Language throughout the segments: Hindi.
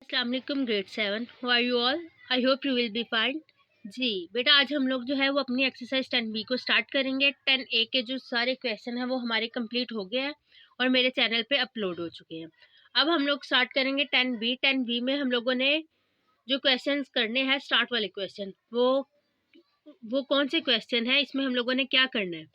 अस्सलाम grade 7 how are you all. I hope you will be fine. जी बेटा, आज हम लोग जो है वो अपनी एक्सरसाइज 10B को स्टार्ट करेंगे। 10A के जो सारे क्वेश्चन हैं वो हमारे कंप्लीट हो गए हैं और मेरे चैनल पे अपलोड हो चुके हैं। अब हम लोग स्टार्ट करेंगे 10B। 10B में हम लोगों ने जो क्वेश्चन करने हैं, स्टार्ट वाले क्वेश्चन, वो कौन से क्वेश्चन है, इसमें हम लोगों ने क्या करना है।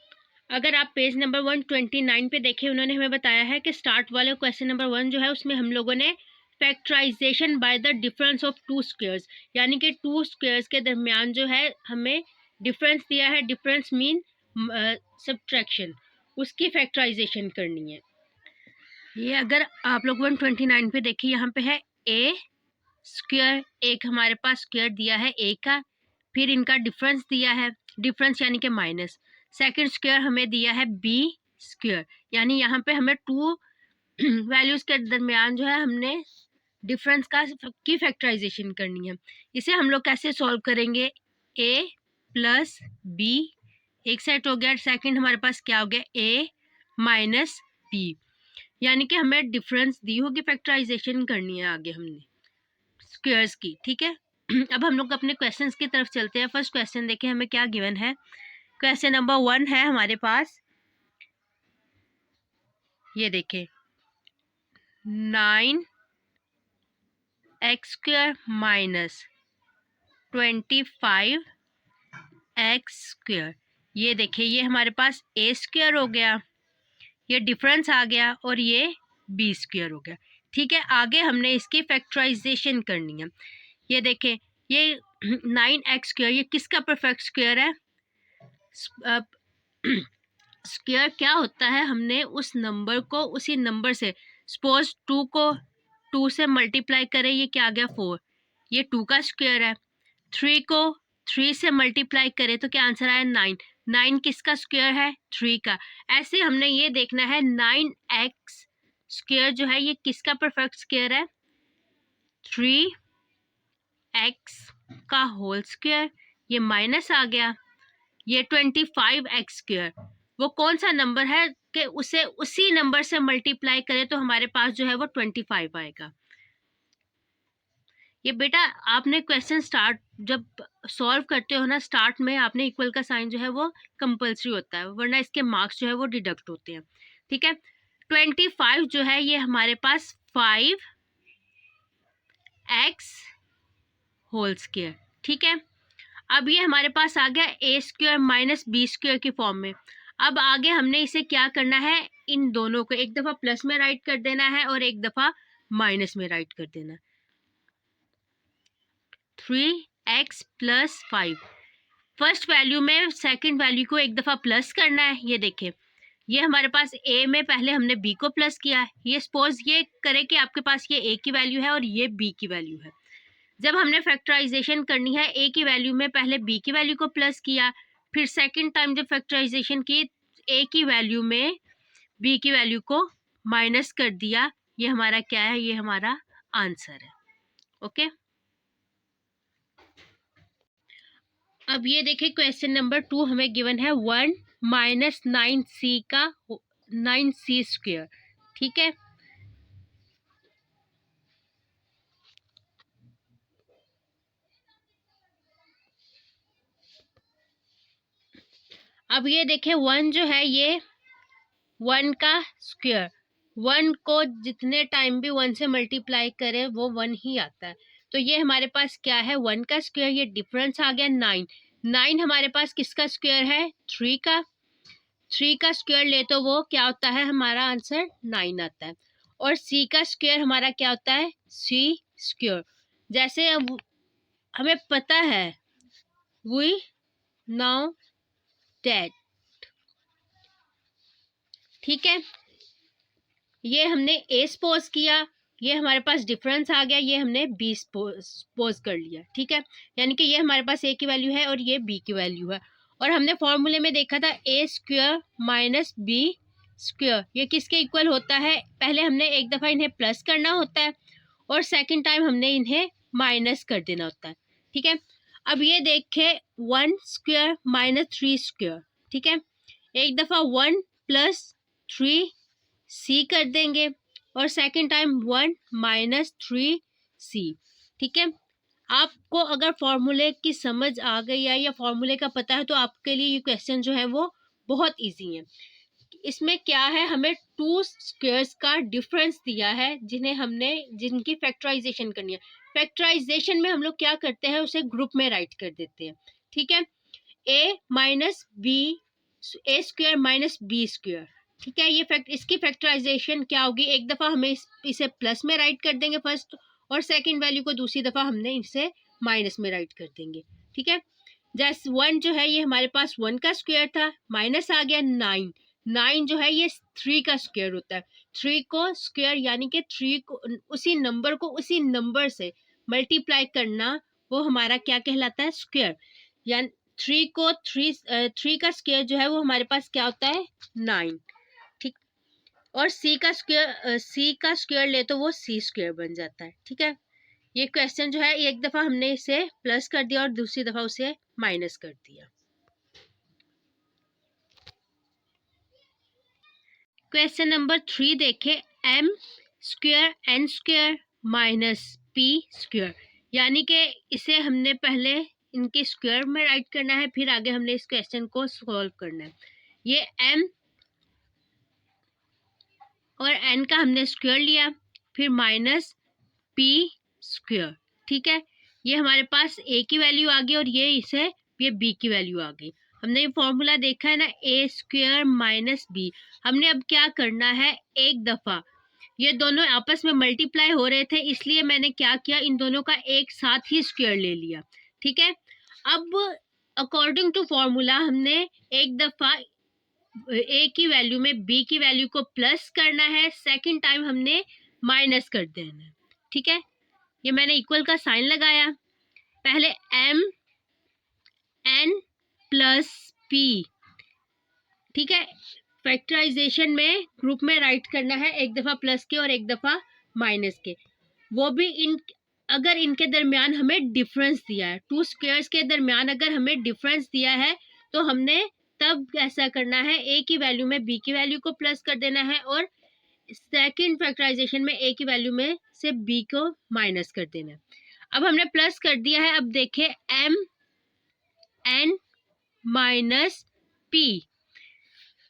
अगर आप पेज नंबर 129 पे देखें, उन्होंने हमें बताया है कि स्टार्ट वाले क्वेश्चन नंबर 1 जो है उसमें हम लोगों ने factorization by the difference of two squares, यानी कि टू स्क्वेयर्स के दरमियान जो है हमें डिफरेंस दिया है। डिफरेंस मीन सब्ट्रैक्शन, उसकी फैक्टराइजेशन करनी है। ये अगर आप लोग 129 पे देखिए, यहाँ पे है ए स्क्वेयर, एक हमारे पास स्क्वेयर दिया है ए का, फिर इनका डिफरेंस दिया है, डिफरेंस यानी कि माइनस। सेकंड स्क्वायर हमें दिया है बी स्क्वायर, यानी यहाँ पे हमें टू वैल्यूज के दरमियान जो है हमने डिफरेंस की फैक्टराइजेशन करनी है। इसे हम लोग कैसे सॉल्व करेंगे? ए प्लस बी एक सेट हो गया, सेकंड हमारे पास क्या हो गया? ए माइनस बी, यानी कि हमें डिफरेंस दी होगी, फैक्टराइजेशन करनी है आगे हमने स्क्वायर्स की। ठीक है, अब हम लोग अपने क्वेश्चंस की तरफ चलते हैं। फर्स्ट क्वेश्चन देखें हमें क्या गिवन है। क्वेश्चन नंबर 1 है हमारे पास, ये देखें 9x² माइनस 25x²। ये देखिए, ये हमारे पास a² हो गया, ये डिफरेंस आ गया, और ये b² हो गया। ठीक है, आगे हमने इसकी फैक्टराइजेशन करनी है। ये देखें, ये 9x², ये किसका परफेक्ट स्क्वायर है? स्क्वायर क्या होता है? हमने उस नंबर को उसी नंबर से, सपोज 2 को 2 से मल्टीप्लाई करें, ये क्या आ गया? 4, ये 2 का स्क्वायर है। 3 को 3 से मल्टीप्लाई करें तो क्या आंसर आया? 9। 9 किसका स्क्वायर है? 3 का। ऐसे हमने ये देखना है 9x² जो है ये किसका परफेक्ट स्क्वायर है? 3x का होल स्क्वायर, ये माइनस आ गया, ये 25x², वो कौन सा नंबर है कि उसे उसी नंबर से मल्टीप्लाई करें तो हमारे पास जो है वो 25 आएगा। ये बेटा आपने क्वेश्चन स्टार्ट जब सॉल्व करते हो ना, स्टार्ट में आपने इक्वल का साइन जो है वो कंपलसरी होता है, वरना इसके मार्क्स जो है वो डिडक्ट होते हैं। ठीक है, 25 जो है ये हमारे पास 5x होल स्क्वायर। ठीक है, अब ये हमारे पास आ गया a² माइनस b² की फॉर्म में। अब आगे हमने इसे क्या करना है? इन दोनों को एक दफ़ा प्लस में राइट कर देना है और एक दफ़ा माइनस में राइट कर देना है। 3x प्लस 5, फर्स्ट वैल्यू में सेकंड वैल्यू को एक दफ़ा प्लस करना है। ये देखें, ये हमारे पास a में पहले हमने b को प्लस किया है। ये सपोज ये करें कि आपके पास ये a की वैल्यू है और ये b की वैल्यू है। जब हमने फैक्टराइजेशन करनी है, a की वैल्यू में पहले b की वैल्यू को प्लस किया, फिर सेकंड टाइम जब फैक्टराइजेशन की a की वैल्यू में b की वैल्यू को माइनस कर दिया। ये हमारा क्या है? ये हमारा आंसर है। ओके, अब ये देखिए क्वेश्चन नंबर 2 हमें गिवन है 1 माइनस 9c²। ठीक है, अब ये देखें 1 जो है ये 1 का स्क्वायर, 1 को जितने टाइम भी 1 से मल्टीप्लाई करें वो 1 ही आता है। तो ये हमारे पास क्या है? 1 का स्क्वायर, ये डिफरेंस आ गया 9। 9 हमारे पास किसका स्क्वायर है? 3 का। 3 का स्क्वायर ले तो वो क्या होता है? हमारा आंसर 9 आता है। और c का स्क्वायर हमारा क्या होता है? c²। जैसे अब हमें पता है वी नाउ दैट। ठीक है, ये हमने a सपोज किया, ये हमारे पास डिफरेंस आ गया, ये हमने b सपोज कर लिया। ठीक है, यानी कि ये हमारे पास a की वैल्यू है और ये b की वैल्यू है। और हमने फॉर्मूले में देखा था a² माइनस b², ये किसके इक्वल होता है? पहले हमने एक दफ़ा इन्हें प्लस करना होता है और सेकंड टाइम हमने इन्हें माइनस कर देना होता है। ठीक है, अब ये देखें 1² माइनस 3²। ठीक है, एक दफ़ा 1 प्लस 3 c कर देंगे और सेकंड टाइम 1 माइनस 3 सी। ठीक है, आपको अगर फॉर्मूले की समझ आ गई है या फॉर्मूले का पता है तो आपके लिए ये क्वेश्चन जो है वो बहुत इजी है। इसमें क्या है, हमें टू स्क्वायर्स का डिफरेंस दिया है जिनकी फैक्टराइजेशन करनी है। फैक्टराइजेशन में हम लोग क्या करते हैं, उसे ग्रुप में राइट कर देते हैं। ठीक है, ए minus B, A square minus B square. ठीक है, ये इसकी फैक्टराइजेशन क्या होगी, एक दफा हमें इसे प्लस में राइट कर देंगे फर्स्ट, और सेकंड वैल्यू को दूसरी दफा हमने इसे माइनस में राइट कर देंगे। ठीक है, जैसे 1 जो है ये हमारे पास 1 का स्क्वायर था, माइनस आ गया 9। 9 जो है ये 3 का स्क्वायर होता है। 3 को स्क्वायर यानी कि 3 को उसी नंबर से मल्टीप्लाई करना, वो हमारा क्या कहलाता है, स्क्वायर। यानी 3 का स्क्वायर जो है वो हमारे पास क्या होता है, 9। ठीक, और सी का स्क्वायर ले तो वो सी स्क्वायर बन जाता है। ठीक है, ये क्वेश्चन जो है एक दफा हमने इसे प्लस कर दिया और दूसरी दफा उसे माइनस कर दिया। क्वेश्चन नंबर 3 देखे, M square N square minus P square, यानी कि इसे हमने पहले इनके स्क्वायर में राइट करना है, फिर आगे हमने इस क्वेश्चन को सॉल्व करना है। ये एम और एन का हमने स्क्वायर लिया, फिर माइनस पी स्क्वायर। ठीक है, ये हमारे पास ए की वैल्यू आ गई और ये बी की वैल्यू आ गई। हमने ये फॉर्मूला देखा है ना, ए स्क्वायर माइनस बी। हमने अब क्या करना है, एक दफा ये दोनों आपस में मल्टीप्लाई हो रहे थे, इसलिए मैंने क्या किया, इन दोनों का एक साथ ही स्क्वायर ले लिया। ठीक है, अब अकॉर्डिंग टू फॉर्मूला हमने एक दफा ए की वैल्यू में बी की वैल्यू को प्लस करना है, सेकंड टाइम हमने माइनस कर देना है। ठीक है, ये मैंने इक्वल का साइन लगाया, पहले एम एन प्लस पी। ठीक है, फैक्टराइजेशन में ग्रुप में राइट करना है, एक दफा प्लस के और एक दफा माइनस के, वो भी अगर इनके दरमियान हमें डिफरेंस दिया है, टू स्क्वायर्स के दरमियान अगर हमें डिफरेंस दिया है तो हमने तब ऐसा करना है, ए की वैल्यू में बी की वैल्यू को प्लस कर देना है और सेकंड फैक्टराइजेशन में ए की वैल्यू में से बी को माइनस कर देना है। अब हमने प्लस कर दिया है, अब देखें एम एन माइनस पी।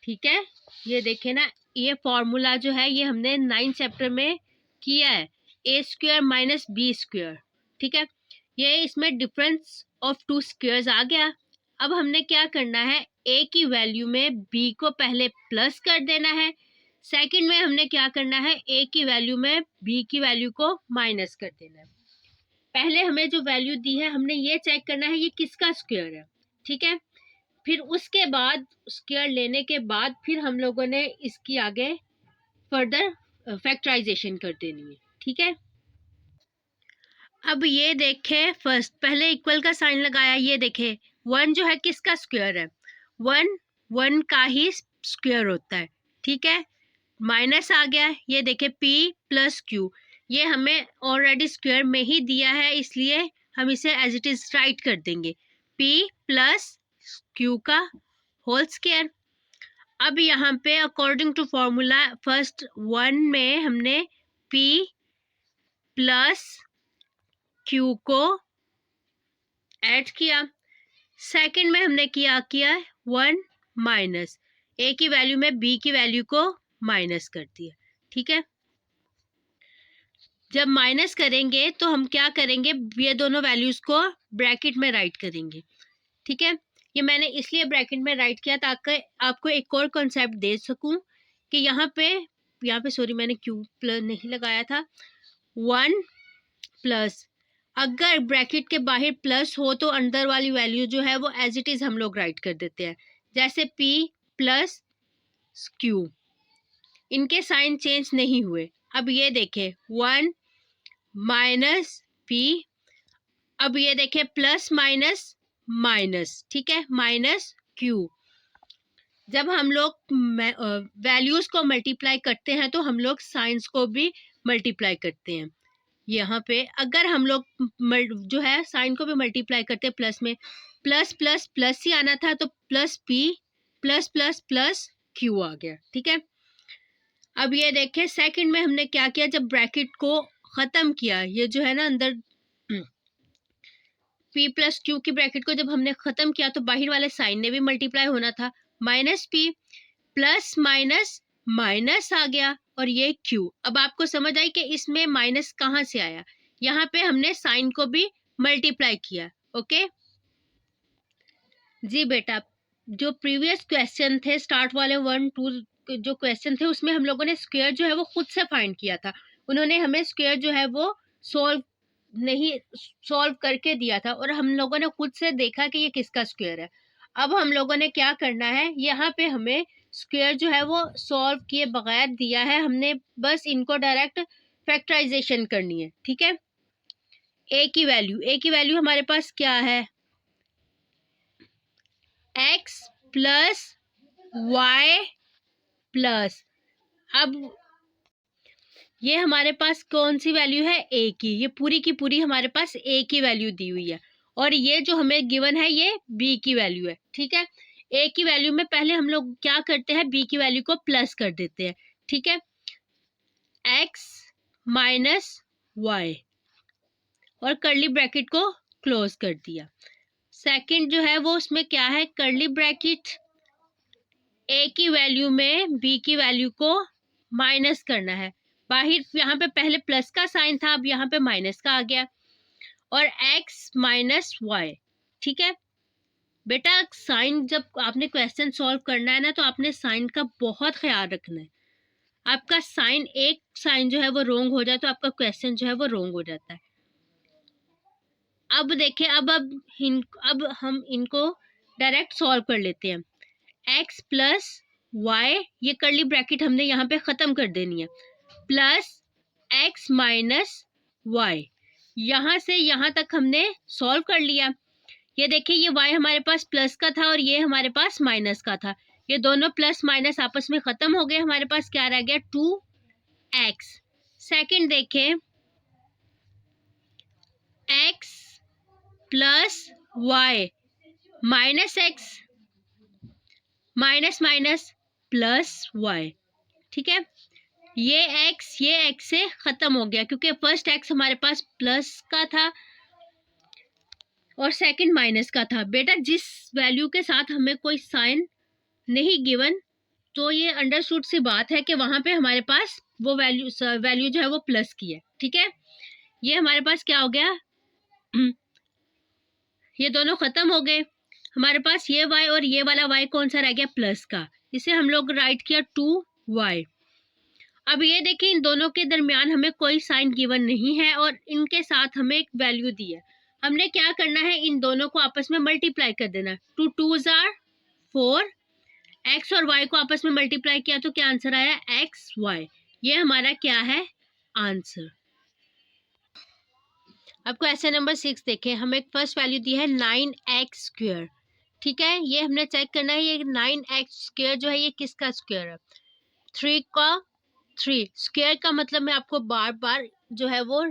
ठीक है, ये देखें ना, ये फॉर्मूला जो है ये हमने 9 चैप्टर में किया है, ए स्क्वायर माइनस बी स्क्वायर। ठीक है, ये इसमें डिफरेंस ऑफ टू स्क्वायर्स आ गया। अब हमने क्या करना है, ए की वैल्यू में बी को पहले प्लस कर देना है, सेकंड में हमने क्या करना है, ए की वैल्यू में बी की वैल्यू को माइनस कर देना है। पहले हमें जो वैल्यू दी है हमने ये चेक करना है ये किसका स्क्वायर है। ठीक है, फिर उसके बाद स्क्वायर लेने के बाद फिर हम लोगों ने इसकी आगे फर्दर फैक्टराइजेशन कर देनी है। ठीक है, अब ये देखें, फर्स्ट पहले इक्वल का साइन लगाया, ये देखें 1 जो है किसका स्क्वायर है, 1 का ही स्क्वायर होता है। ठीक है, माइनस आ गया, ये देखें p प्लस क्यू, ये हमें ऑलरेडी स्क्वायर में ही दिया है, इसलिए हम इसे एज इट इज राइट कर देंगे, p प्लस क्यू का होल स्क्वायर। अब यहाँ पे अकॉर्डिंग टू फॉर्मूला फर्स्ट 1 में हमने p प्लस क्यू को ऐड किया, सेकंड में हमने किया 1 माइनस, ए की वैल्यू में बी की वैल्यू को माइनस कर दिया। ठीक है, जब माइनस करेंगे तो हम क्या करेंगे, ये दोनों वैल्यूज को ब्रैकेट में राइट करेंगे। ठीक है, ये मैंने इसलिए ब्रैकेट में राइट किया ताकि आपको एक और कॉन्सेप्ट दे सकूं कि यहाँ पे सॉरी मैंने क्यू प्लस नहीं लगाया था, 1 प्लस, अगर ब्रैकेट के बाहर प्लस हो तो अंदर वाली वैल्यू जो है वो एज इट इज हम लोग राइट कर देते हैं, जैसे p प्लस क्यू, इनके साइन चेंज नहीं हुए। अब ये देखें 1 माइनस p, अब ये देखें प्लस माइनस माइनस। ठीक है, माइनस क्यू, जब हम लोग वैल्यूज को मल्टीप्लाई करते हैं तो हम लोग साइंस को भी मल्टीप्लाई करते हैं। यहाँ पे अगर हम लोग जो है साइन को भी मल्टीप्लाई करते हैं, प्लस में प्लस प्लस प्लस ही आना था तो plus p plus plus plus q आ गया। ठीक है, अब ये देखें सेकंड में हमने क्या किया, जब ब्रैकेट को ख़त्म किया, ये जो है ना अंदर p प्लस क्यू की ब्रैकेट को जब हमने ख़त्म किया तो बाहर वाले साइन ने भी मल्टीप्लाई होना था, minus p plus minus minus आ गया और ये q। अब आपको समझ आई कि इसमें माइनस कहाँ से आया, यहाँ पे हमने साइन को भी मल्टीप्लाई किया। ओके जी बेटा, जो प्रीवियस क्वेश्चन थे स्टार्ट वाले 1 2 जो क्वेश्चन थे उसमें हम लोगों ने स्क्वायर जो है वो खुद से फाइंड किया था, उन्होंने हमें स्क्वायर जो है वो सॉल्व करके दिया था और हम लोगों ने खुद से देखा कि ये किसका स्क्वायर है। अब हम लोगों ने क्या करना है, यहाँ पे हमें स्क्वायर जो है वो सॉल्व किए बगैर दिया है, हमने बस इनको डायरेक्ट फैक्टराइजेशन करनी है। ठीक है, ए की वैल्यू हमारे पास क्या है, x प्लस वाई प्लस, अब ये हमारे पास कौन सी वैल्यू है, a की, ये पूरी की पूरी हमारे पास a की वैल्यू दी हुई है और ये जो हमें गिवन है ये b की वैल्यू है। ठीक है, a की वैल्यू में पहले हम लोग क्या करते हैं, b की वैल्यू को प्लस कर देते हैं। ठीक है, x माइनस वाई और कर्ली ब्रैकेट को क्लोज कर दिया। सेकंड जो है वो उसमें क्या है, कर्ली ब्रैकेट a की वैल्यू में b की वैल्यू को माइनस करना है, बाहर यहाँ पे पहले प्लस का साइन था, अब यहाँ पे माइनस का आ गया और x माइनस वाई। ठीक है बेटा, साइन जब आपने क्वेश्चन सॉल्व करना है ना तो आपने साइन का बहुत ख्याल रखना है, आपका साइन एक साइन जो है वो रोंग हो जाए तो आपका क्वेश्चन जो है वो रोंग हो जाता है। अब देखिए, अब हम इनको डायरेक्ट सॉल्व कर लेते हैं। x प्लस वाई, ये कर्ली ब्रैकेट हमने यहाँ पे ख़त्म कर देनी है, प्लस x माइनस वाई, यहाँ से यहाँ तक हमने सॉल्व कर लिया। ये देखिए, ये y हमारे पास प्लस का था और ये हमारे पास माइनस का था, ये दोनों प्लस माइनस आपस में ख़त्म हो गए, हमारे पास क्या रह गया, 2x। सेकंड देखें, x plus Y minus x minus minus plus Y. ठीक है, ये x से खत्म हो गया क्योंकि फर्स्ट x हमारे पास प्लस का था और सेकंड माइनस का था। बेटा, जिस वैल्यू के साथ हमें कोई साइन नहीं गिवन तो ये अंडरस्टूड सी बात है कि वहां पे हमारे पास वो वैल्यू जो है वो प्लस की है। ठीक है, ये हमारे पास क्या हो गया, ये दोनों खत्म हो गए, हमारे पास ये y और ये वाला y कौन सा रह गया, प्लस का, इसे हम लोग राइट किया 2y। अब ये देखिए, इन दोनों के दरमियान हमें कोई साइन गिवन नहीं है और इनके साथ हमें एक वैल्यू दी है, हमने क्या करना है, इन दोनों को आपस में मल्टीप्लाई कर देना। 2 2s are 4, x और y को आपस में मल्टीप्लाई किया तो क्या आंसर आया, xy। ये हमारा क्या है, आंसर। अब क्वेश्चन नंबर 6 देखें, हमें फर्स्ट वैल्यू दी है 9x स्क्वायर। ठीक है, ये हमने चेक करना है, ये 9x स्क्वायर जो है ये किसका स्क्वायर है, 3 का 3। स्क्वायर का मतलब मैं आपको बार बार जो है वो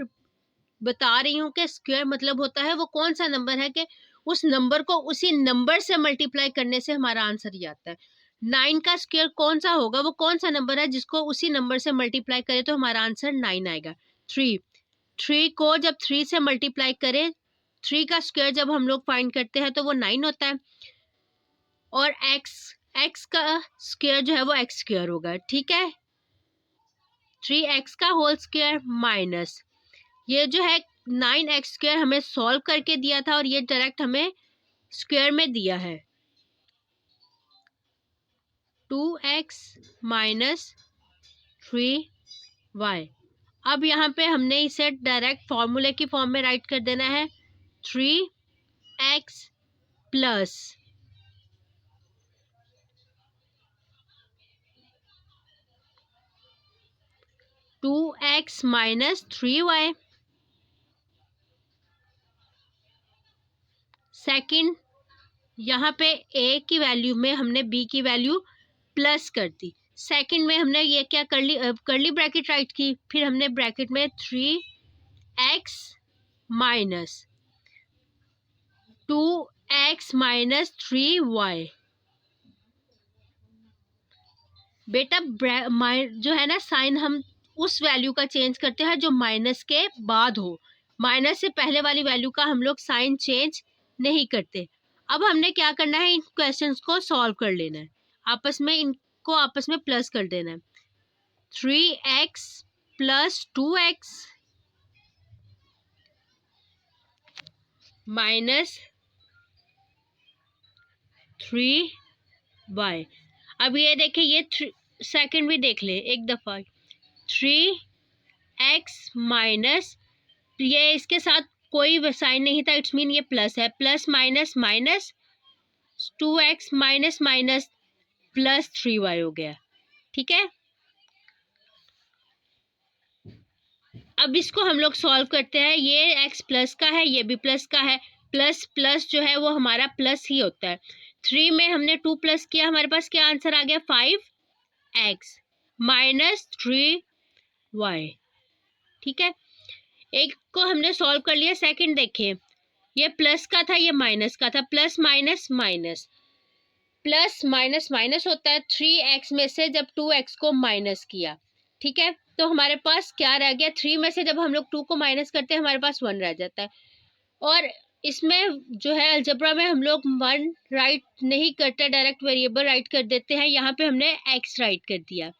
बता रही हूँ कि स्क्वायर मतलब होता है वो कौन सा नंबर है कि उस नंबर को उसी नंबर से मल्टीप्लाई करने से हमारा आंसर ही आता है। 9 का स्क्वायर कौन सा होगा, वो कौन सा नंबर है जिसको उसी नंबर से मल्टीप्लाई करे तो हमारा आंसर 9 आएगा। 3 को जब 3 से मल्टीप्लाई करें, 3 का स्क्वायर जब हम लोग फाइंड करते हैं तो वो 9 होता है और x का स्क्वायर जो है वो x स्क्वायर होगा। ठीक है, 3x का होल स्क्वायर माइनस ये जो है 9x स्क्वायर हमें सॉल्व करके दिया था और ये डायरेक्ट हमें स्क्वायर में दिया है, 2x माइनस 3y। अब यहाँ पे हमने इसे डायरेक्ट फॉर्मूले की फॉर्म में राइट कर देना है, 3x plus 2x minus 3y। Second, यहाँ पे a की वैल्यू में हमने b की वैल्यू प्लस कर दी, सेकंड में हमने ये क्या करली ब्रैकेट राइट की, फिर हमने ब्रैकेट में 3x minus 2x minus 3y। बेटा जो है ना साइन हम उस वैल्यू का चेंज करते हैं जो माइनस के बाद हो। माइनस से पहले वाली वैल्यू का हम लोग साइन चेंज नहीं करते। अब हमने क्या करना है, इन क्वेश्चंस को सॉल्व कर लेना है, इनको आपस में प्लस कर देना है। 3x plus 2x minus 3y। अब ये देखें, ये सेकंड भी देख ले एक दफ़ा। 3x माइनस, ये इसके साथ कोई साइन नहीं था, इट्स मीन ये प्लस है। Plus minus minus 2x minus minus plus 3y हो गया। ठीक है, अब इसको हम लोग सॉल्व करते हैं। ये x प्लस का है, ये भी प्लस का है। प्लस प्लस जो है वो हमारा प्लस ही होता है। 3 में हमने 2 प्लस किया, हमारे पास क्या आंसर आ गया, 5x माइनस 3y। ठीक है, एक को हमने सॉल्व कर लिया। सेकंड देखिए, ये प्लस का था, ये माइनस का था। Plus minus minus, plus minus minus होता है। 3x में से जब 2x को माइनस किया, ठीक है, तो हमारे पास क्या रह गया, 3 में से जब हम लोग 2 को माइनस करते हैं हमारे पास 1 रह जाता है। और इसमें जो है अलजेब्रा में हम लोग 1 राइट नहीं करते, डायरेक्ट वेरिएबल राइट कर देते हैं। यहाँ पे हमने x राइट कर दिया।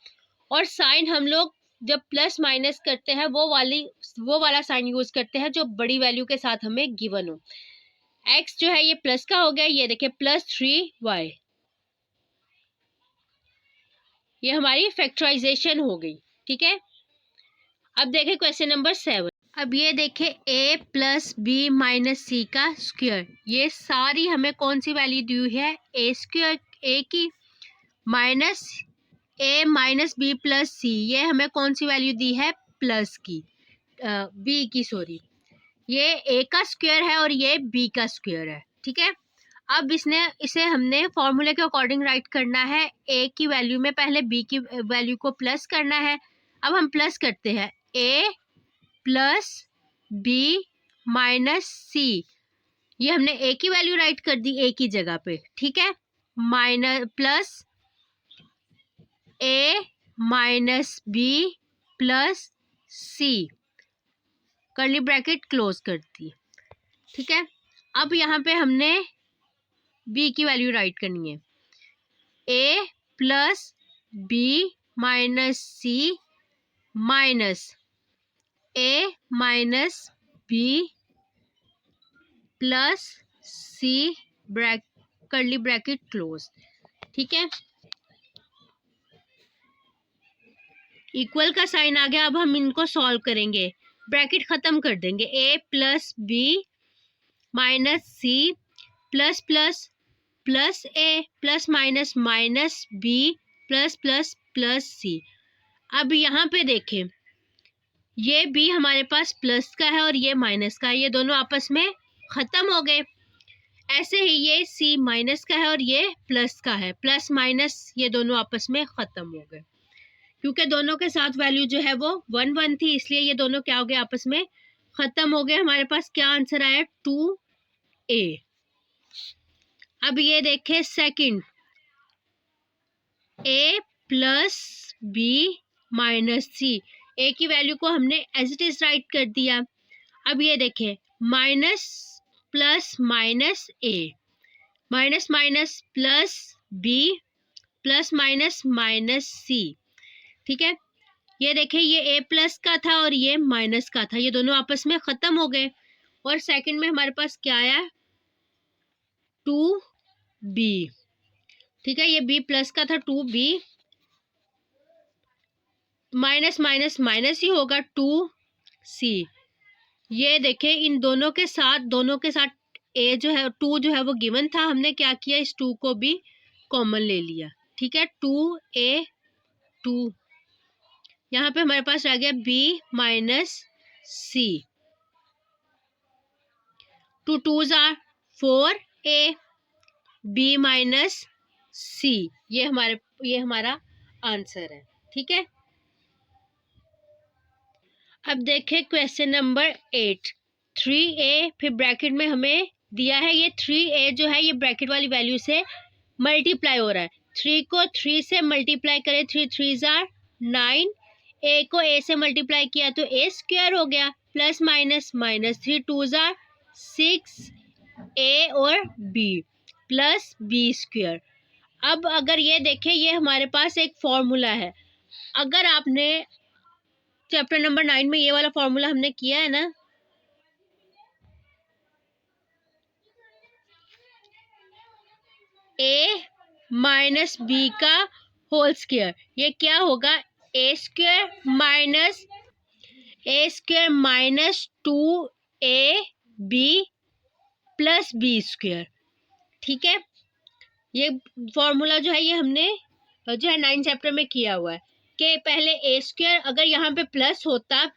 और साइन हम लोग जब प्लस माइनस करते हैं वो वाला साइन यूज करते हैं जो बड़ी वैल्यू के साथ हमें गिवन हो। x जो है ये प्लस का हो गया, ये देखिए प्लस 3y, ये हमारी फैक्टराइजेशन हो गई। ठीक है, अब देखें क्वेश्चन नंबर 7। अब ये देखें a प्लस बी माइनस सी का स्क्वायर, ये सारी हमें कौन सी वैल्यू दी हुई है, a स्क्वायर a की, minus a minus B plus C, ये हमें कौन सी वैल्यू दी है, प्लस की, b की सॉरी। ये a का स्क्वायर है और ये b का स्क्वायर है। ठीक है, अब इसे हमने फॉर्मूले के अकॉर्डिंग राइट करना है। a की वैल्यू में पहले b की वैल्यू को प्लस करना है। अब हम प्लस करते हैं, a plus B minus C, ये हमने a की वैल्यू राइट कर दी a की जगह पे। ठीक है, minus plus a minus B plus C, curly bracket close कर दी। ठीक है, अब यहाँ पे हमने b की वैल्यू राइट करनी है, a plus B minus C minus a minus B plus C curly bracket close. ठीक है, इक्वल का साइन आ गया। अब हम इनको सॉल्व करेंगे, ब्रैकेट खत्म कर देंगे। a plus B minus C plus plus plus a plus minus minus B plus plus plus C. अब यहाँ पे देखें, ये b हमारे पास प्लस का है और ये माइनस का है, ये दोनों आपस में खत्म हो गए। ऐसे ही ये c माइनस का है और ये प्लस का है, प्लस माइनस ये दोनों आपस में खत्म हो गए। क्योंकि दोनों के साथ वैल्यू जो है वो 1 1 थी, इसलिए ये दोनों क्या हो गए, आपस में खत्म हो गए। हमारे पास क्या आंसर आया, 2a। अब ये देखें second, a plus B minus C, a की वैल्यू को हमने एज इट इज राइट कर दिया। अब ये देखें minus plus minus a, minus minus plus b plus minus minus C. ठीक है, ये देखें ये a प्लस का था और ये माइनस का था, ये दोनों आपस में खत्म हो गए। और सेकंड में हमारे पास क्या आया, 2b। ठीक है, ये b प्लस का था, 2b माइनस माइनस माइनस ही होगा, 2c। ये देखें इन दोनों के साथ a जो है 2 जो है वो गिवन था, हमने क्या किया, इस 2 को भी कॉमन ले लिया। ठीक है, 2a 2, यहाँ पे हमारे पास आ गया b minus C, 2 2s are 4a b minus C, ये हमारा आंसर है। ठीक है, अब देखें क्वेश्चन नंबर 8। 3a फिर ब्रैकेट में हमें दिया है, ये 3a जो है ये ब्रैकेट वाली वैल्यू से मल्टीप्लाई हो रहा है। 3 को 3 से मल्टीप्लाई करें, 3 3s आर 9, ए को ए से मल्टीप्लाई किया तो ए स्क्वायर हो गया, प्लस माइनस माइनस 3 2 जार 6 ए और बी प्लस बी स्क्वायर। अब अगर ये देखें, ये हमारे पास एक फॉर्मूला है। अगर आपने चैप्टर नंबर 9 में ये वाला फॉर्मूला हमने किया है ना, ए माइनस बी का होल स्क्वायर, ये क्या होगा, A square minus 2 B plus B square. ठीक है, ये फॉर्मूला जो है ये हमने जो है 9 चैप्टर में किया हुआ है कि पहले ए स्क्वायर, अगर यहाँ पे प्लस होता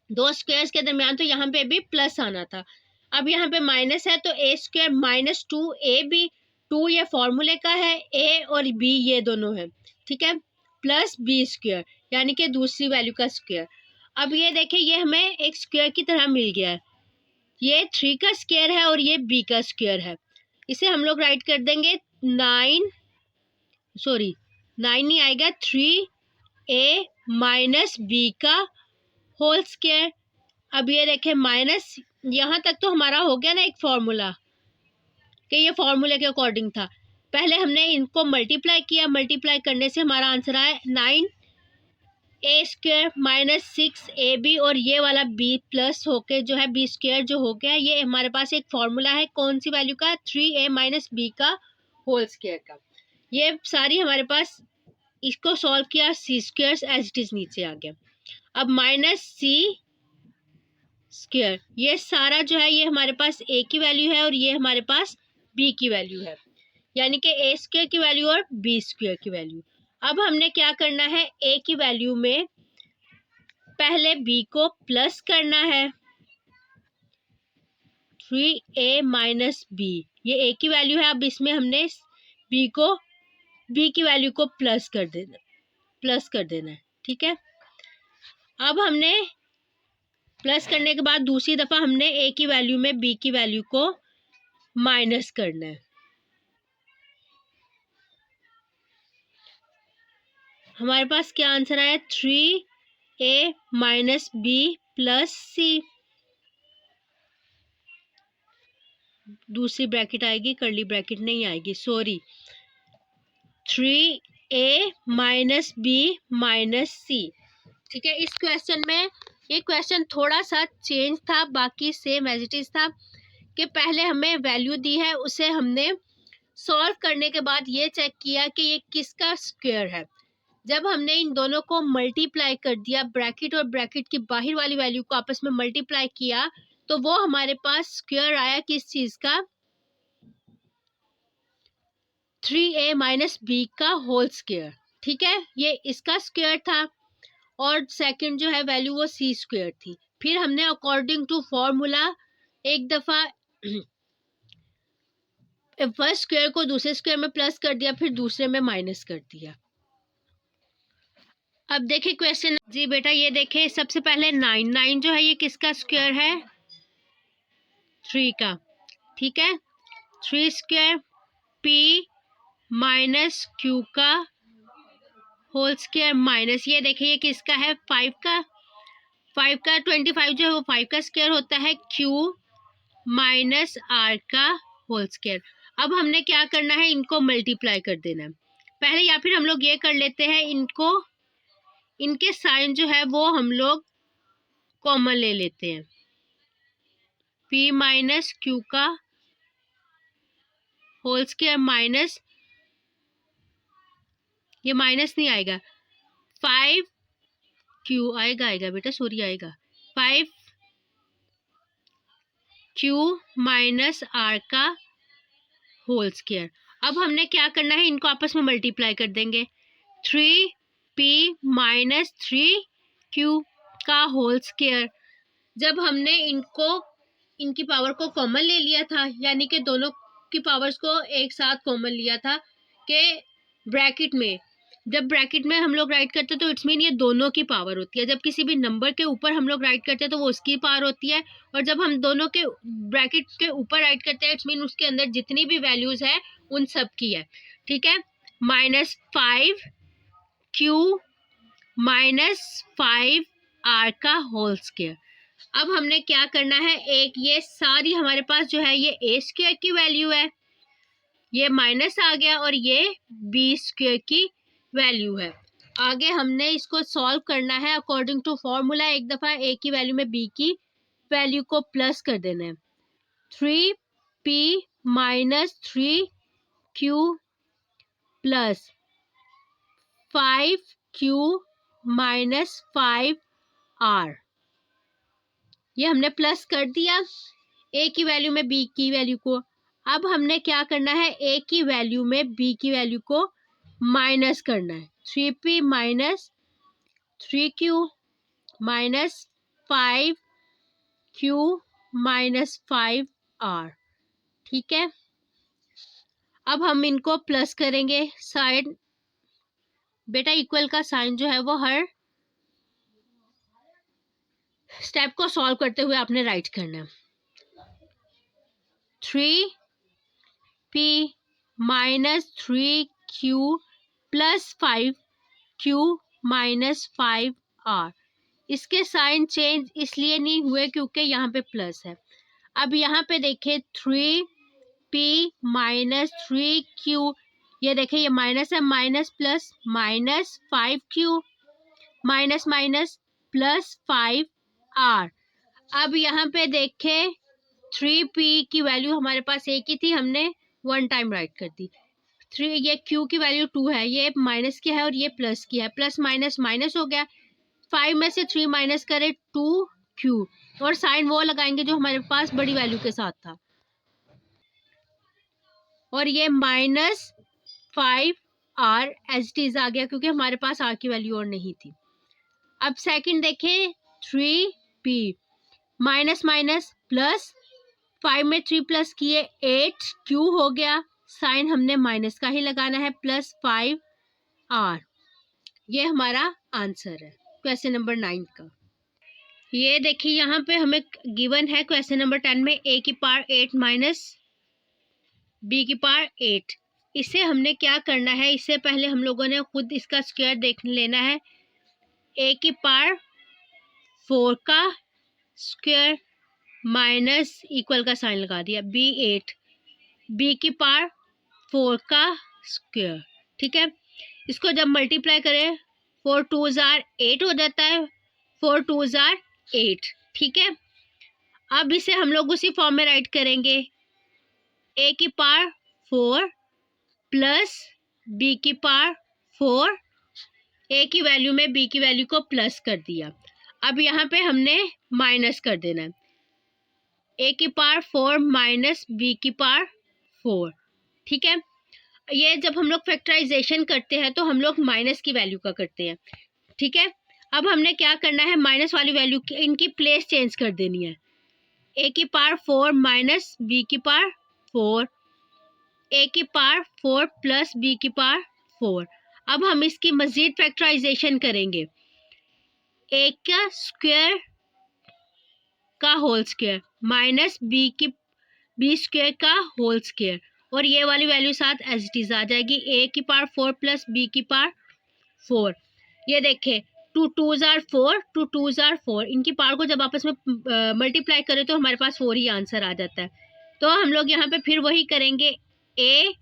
दो स्क्वायर्स के दरमियान, तो यहाँ पे भी प्लस आना था। अब यहाँ पे माइनस है तो ए स्क्वायर माइनस 2ab, 2 ये फॉर्मूले का है, ए और बी ये दोनों है, ठीक है, प्लस बी स्क्वायर यानी कि दूसरी वैल्यू का स्क्वायर। अब ये देखें, ये हमें एक स्क्वायर की तरह मिल गया है, ये 3 का स्क्वायर है और ये b का स्क्वायर है। इसे हम लोग राइट कर देंगे 9 नहीं आएगा, 3a माइनस बी का होल स्क्वायर। अब ये देखें माइनस, यहाँ तक तो हमारा हो गया ना एक फॉर्मूला कि ये फॉर्मूले के अकॉर्डिंग था। पहले हमने इनको मल्टीप्लाई किया, मल्टीप्लाई करने से हमारा आंसर आया 9a स्क्वायर माइनस 6ab, और ये वाला b प्लस होके जो है b स्क्वायर जो हो गया, ये हमारे पास एक फॉर्मूला है कौन सी वैल्यू का, 3a माइनस b का होल स्क्वायर का। ये सारी हमारे पास, इसको सॉल्व किया, c square as it is नीचे आ गया। अब माइनस c स्क्वायर, ये सारा जो है ये हमारे पास a की वैल्यू है और ये हमारे पास b की वैल्यू है, यानी कि a स्क्वायर की वैल्यू और b स्क्वायर की वैल्यू। अब हमने क्या करना है, a की वैल्यू में पहले b को प्लस करना है, 3a माइनस b, ये a की वैल्यू है। अब इसमें हमने b की वैल्यू को प्लस कर देना है, ठीक है। अब हमने प्लस करने के बाद दूसरी दफ़ा हमने a की वैल्यू में b की वैल्यू को माइनस करना है। हमारे पास क्या आंसर आया, 3a minus b plus c। दूसरी ब्रैकेट आएगी, कर्ली ब्रैकेट नहीं आएगी, sorry, 3a minus b minus c। ठीक है, इस क्वेश्चन में ये क्वेश्चन थोड़ा सा चेंज था, बाकी सेम एज इट इज था कि पहले हमें वैल्यू दी है, उसे हमने सॉल्व करने के बाद ये चेक किया कि ये किसका स्क्वायर है। जब हमने इन दोनों को मल्टीप्लाई कर दिया, ब्रैकेट और ब्रैकेट की बाहर वाली वैल्यू को आपस में मल्टीप्लाई किया, तो वो हमारे पास स्क्वायर आया किस चीज का, 3a माइनस b का होल स्क्वायर। ठीक है, ये इसका स्क्वायर था और सेकंड जो है वैल्यू वो c स्क्वायर थी। फिर हमने अकॉर्डिंग टू फॉर्मूला एक दफा फर्स्ट स्क्वायर को दूसरे स्क्वायर में प्लस कर दिया, फिर दूसरे में माइनस कर दिया। अब देखिए क्वेश्चन जी बेटा, ये देखें सबसे पहले 9 जो है ये किसका स्क्वायर है, 3 का, ठीक है, 3 स्क्वायर p माइनस q का होल स्क्वायर माइनस, ये देखिए ये किसका है, 5 का 25 जो है वो 5 का स्क्वायर होता है, q माइनस r का होल स्क्वायर। अब हमने क्या करना है, इनको मल्टीप्लाई कर देना है पहले, या फिर हम लोग ये कर लेते हैं, इनको इनके साइन जो है वो हम लोग कॉमन ले लेते हैं, p माइनस q का होल स्क्वायर माइनस, ये माइनस नहीं आएगा, 5q आएगा बेटा, सॉरी आएगा 5q माइनस r का होल स्क्वायर। अब हमने क्या करना है, इनको आपस में मल्टीप्लाई कर देंगे, 3p माइनस 3q का होल स्क्वायर। जब हमने इनकी पावर को कॉमन ले लिया था, यानी कि दोनों की पावर्स को एक साथ कॉमन लिया था कि ब्रैकेट में, जब ब्रैकेट में हम लोग राइट करते हैं तो इट्स मीन ये दोनों की पावर होती है। जब किसी भी नंबर के ऊपर हम लोग राइट करते हैं तो वो उसकी पावर होती है, और जब हम दोनों के ब्रैकेट के ऊपर राइट करते हैं इट्स मीन उसके अंदर जितनी भी वैल्यूज है उन सब की है। ठीक है, -5q -5r का होल स्क्वायर। अब हमने क्या करना है, एक ये सारी हमारे पास जो है ये a स्क्वायर की वैल्यू है, ये माइनस आ गया, और ये b स्क्वायर की वैल्यू है। आगे हमने इसको सॉल्व करना है अकॉर्डिंग टू फॉर्मूला। एक दफ़ा a की वैल्यू में b की वैल्यू को प्लस कर देना है। 3p minus 3q plus 5q minus 5r, ये हमने प्लस कर दिया a की वैल्यू में b की वैल्यू को। अब हमने क्या करना है, a की वैल्यू में b की वैल्यू को माइनस करना है। 3p minus 3q minus 5q minus 5r, ठीक है। अब हम इनको प्लस करेंगे, साइड बेटा इक्वल का साइन जो है वो हर स्टेप को सॉल्व करते हुए आपने राइट करना है। 3p minus 3q plus 5q minus 5r। इसके साइन चेंज इसलिए नहीं हुए क्योंकि यहाँ पे प्लस है। अब यहाँ पे देखिए 3p माइनस 3q, ये देखिए ये माइनस है, minus plus minus 5q minus minus plus 5r। अब यहाँ पे देखें 3p की वैल्यू हमारे पास एक ही थी, हमने 1 टाइम राइट कर दी। 3 ये q की वैल्यू 2 है, ये माइनस की है और ये प्लस की है, प्लस माइनस माइनस हो गया। 5 में से 3 माइनस करें 2q, और साइन वो लगाएंगे जो हमारे पास बड़ी वैल्यू के साथ था, और ये minus 5r as it is आ गया क्योंकि हमारे पास r की वैल्यू और नहीं थी। अब सेकंड देखें 3p माइनस माइनस प्लस, 5 में 3 प्लस किए 8q हो गया, साइन हमने माइनस का ही लगाना है, प्लस 5r। ये हमारा आंसर है क्वेश्चन नंबर 9 का। ये देखिए यहाँ पे हमें गिवन है क्वेश्चन नंबर 10 में a की पावर 8 माइनस b की पावर 8। इसे हमने क्या करना है, इससे पहले हम लोगों ने खुद इसका स्क्वायर देख लेना है। a की पावर 4 का स्क्वायर माइनस इक्वल का साइन लगा दिया, b8, b की पावर 4 का स्क्वायर, ठीक है। इसको जब मल्टीप्लाई करें 4 2 जार 8 हो जाता है, 4 2 जार 8, ठीक है। अब इसे हम लोग उसी फॉर्म में राइट करेंगे, a की पावर 4 प्लस b की पावर 4, a की वैल्यू में b की वैल्यू को प्लस कर दिया। अब यहाँ पे हमने माइनस कर देना है, a की पावर 4 माइनस b की पावर 4, ठीक है। ये जब हम लोग फैक्टराइजेशन करते हैं तो हम लोग माइनस की वैल्यू का करते हैं, ठीक है। अब हमने क्या करना है, माइनस वाली वैल्यू इनकी प्लेस चेंज कर देनी है। a की पावर 4 माइनस b की पावर 4, a की पावर 4 प्लस b की पावर 4। अब हम इसकी मजीद फैक्टराइजेशन करेंगे, a का स्क्वायर का whole square minus b square का होल स्क्वायर, और ये वाली वैल्यू साथ एज इट इज आ जाएगी, a की पावर 4 प्लस b की पावर 4। ये देखें 2 2 जार 4, 2 2 जार 4, इनकी पावर को जब आपस में मल्टीप्लाई करें तो हमारे पास 4 ही आंसर आ जाता है। तो हम लोग यहाँ पे फिर वही करेंगे, a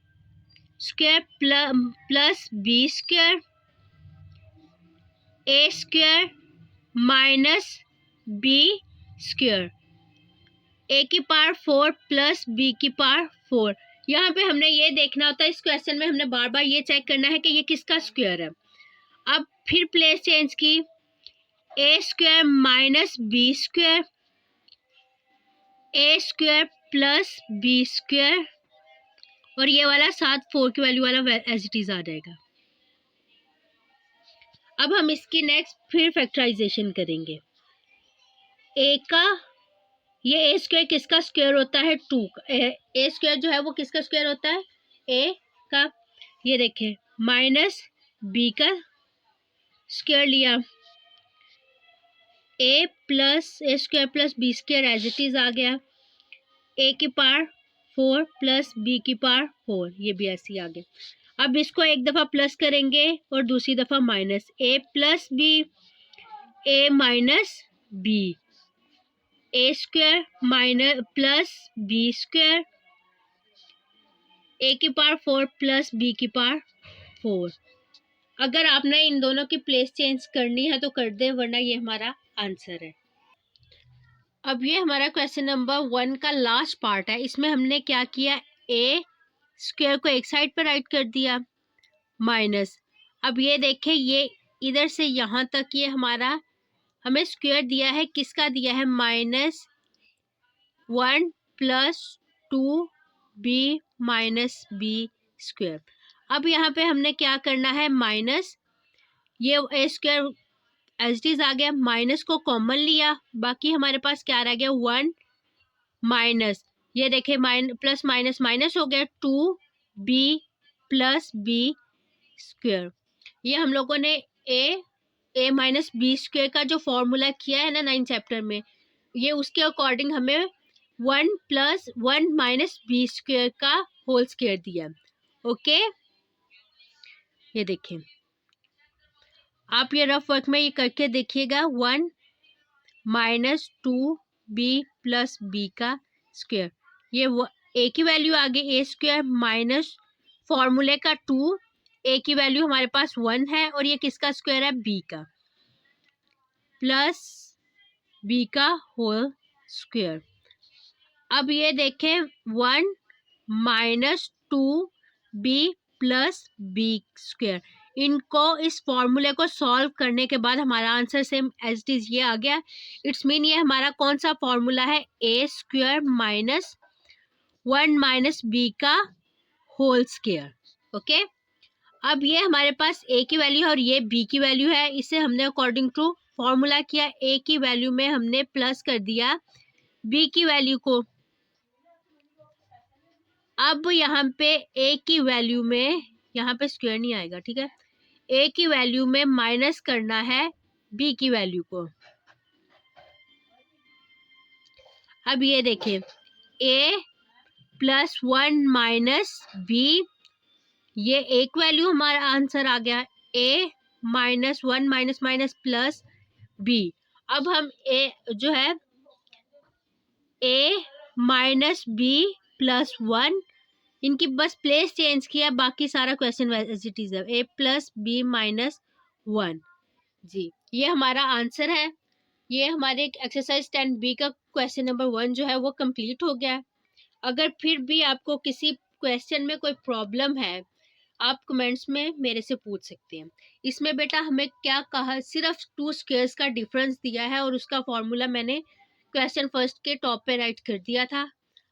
square plus b square, a square minus b square, a की पावर 4 प्लस b की पावर 4। यहाँ पे हमने ये देखना होता है, इस क्वेश्चन में हमने बार बार ये चेक करना है कि ये किसका स्क्वायर है। अब फिर प्लेस चेंज की, a square minus b square, a square plus b square, और ये वाला साथ 4 की वैल्यू वाला एज इट इज आ जाएगा। अब हम इसकी नेक्स्ट फिर फैक्टराइजेशन करेंगे, a का ये a स्क्वायर किसका स्क्वायर होता है, 2 a स्क्वायर जो है वो किसका स्क्वायर होता है, a का। ये देखें माइनस b का स्क्वायर लिया, a square plus b square as it is आ गया, a की पावर 4 प्लस b की पावर 4, ये भी ऐसे ही आ गया। अब इसको एक दफ़ा प्लस करेंगे और दूसरी दफ़ा minus, A plus B, A minus B, A square minus plus B square, A की पावर 4 प्लस बी की पावर 4। अगर आपने इन दोनों की प्लेस चेंज करनी है तो कर दे, वरना ये हमारा आंसर है। अब ये हमारा क्वेश्चन नंबर 1 का लास्ट पार्ट है। इसमें हमने क्या किया, ए स्क्वायर को एक साइड पर राइट कर दिया माइनस। अब ये देखें, ये इधर से यहाँ तक ये हमारा हमें स्क्वायर दिया है, किसका दिया है, -1 plus 2b minus B square. अब यहाँ पे हमने क्या करना है, माइनस ये ए स्क्वायर एज इट इज आ गया, माइनस को कॉमन लिया, बाकी हमारे पास क्या रह गया, 1 माइनस, ये देखें प्लस माइनस माइनस हो गया, 2b प्लस बी स्क्वायर। ये हम लोगों ने ए माइनस बी स्क्वायर का जो फॉर्मूला किया है ना 9 चैप्टर में, ये उसके अकॉर्डिंग हमें 1 प्लस 1 माइनस बी स्क्वायर का होल स्क्वायर दिया। ओके, ये देखें, आप ये रफ वर्क में ये करके देखिएगा, 1 माइनस 2b प्लस बी का स्क्वायर, ये ए की वैल्यू आ गई ए स्क्वायर माइनस फॉर्मूले का 2, ए की वैल्यू हमारे पास 1 है और ये किसका स्क्वायर है, बी का, प्लस बी का होल स्क्वायर। अब ये देखें, 1 minus 2b plus B square, इनको इस फॉर्मूले को सॉल्व करने के बाद हमारा answer same as it is ये आ गया। इट्स मीन ये हमारा कौन सा फॉर्मूला है, ए स्क्वायर माइनस 1 माइनस बी का होल स्क्वायर। ओके, अब ये हमारे पास ए की वैल्यू है और ये बी की वैल्यू है, इसे हमने अकॉर्डिंग टू फॉर्मूला किया, ए की वैल्यू में हमने प्लस कर दिया बी की वैल्यू को। अब यहाँ पे ए की वैल्यू में, यहाँ पे स्क्वायर नहीं आएगा, ठीक है, ए की वैल्यू में माइनस करना है बी की वैल्यू को। अब ये देखें, ए प्लस 1 माइनस बी, ये एक वैल्यू हमारा आंसर आ गया, A minus 1 minus minus plus B. अब हम ए जो है ए माइनस बी प्लस 1, इनकी बस प्लेस चेंज किया, बाकी सारा क्वेश्चन एज इट इज है, ए प्लस बी माइनस 1। जी, ये हमारा आंसर है। ये हमारे एक्सरसाइज 10B का क्वेश्चन नंबर 1 जो है वो कंप्लीट हो गया। अगर फिर भी आपको किसी क्वेश्चन में कोई प्रॉब्लम है, आप कमेंट्स में मेरे से पूछ सकते हैं। इसमें बेटा हमें क्या कहा, सिर्फ 2 स्क्वायर्स का डिफरेंस दिया है और उसका फॉर्मूला मैंने क्वेश्चन फर्स्ट के टॉप पे राइट कर दिया था।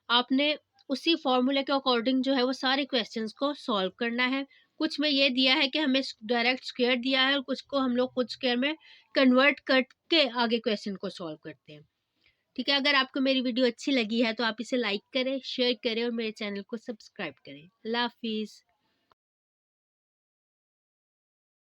आपने उसी फॉर्मूले के अकॉर्डिंग जो है वो सारे क्वेश्चंस को सॉल्व करना है। कुछ में ये दिया है कि हमें डायरेक्ट स्क्वायर दिया है और कुछ को हम लोग कुछ स्क्वायर में कन्वर्ट करके आगे क्वेश्चन को सॉल्व करते हैं। ठीक है, अगर आपको मेरी वीडियो अच्छी लगी है तो आप इसे लाइक करें, शेयर करें और मेरे चैनल को सब्सक्राइब करें। अल्लाह हाफिज़।